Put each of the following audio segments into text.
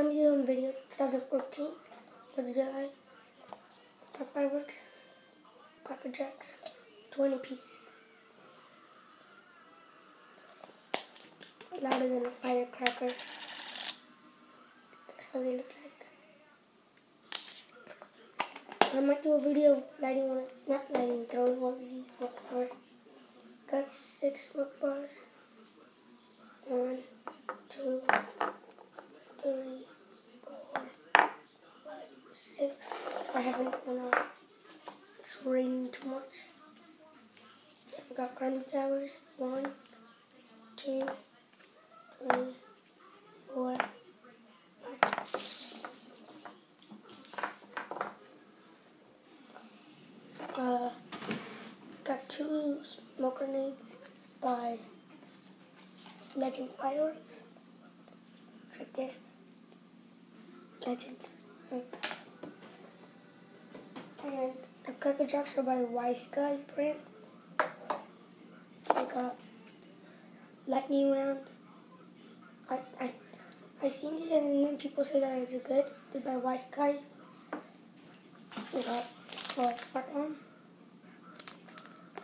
I'm doing video 2014 for the July for fireworks, Cracker Jacks, 20 pieces. Louder than a firecracker. That's how they look like. I might do a video lighting one, not lighting, throwing one of these, whatever. Got 6 smoke bars. 1, 2, 3, 4, 5, 6. I haven't one on. It's raining too much. I got ground flowers. 1, 2, 3, 4, 5. Got 2 smoke grenades by Legend Fireworks. Right there. Legend. And the Cracker Jacks are by Wise Guys brand. I got lightning round. I seen these and then people say that they're good. They're by Wise Guy. I got front arm.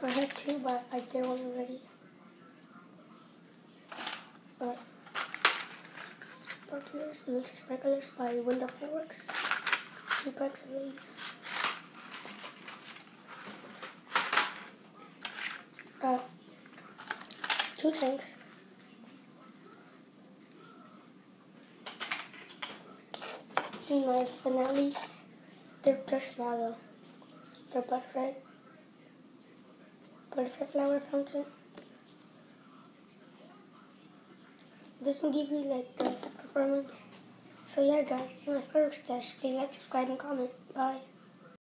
I had 2, but I did one already. Sparklers, electric sparklers by Window Fireworks. 2 packs of these. Got 2 tanks. And my finale, they're small though. They're butterfly flower fountain. This will give you like the performance. So yeah guys, this is my fireworks stash. Please like, subscribe, and comment. Bye.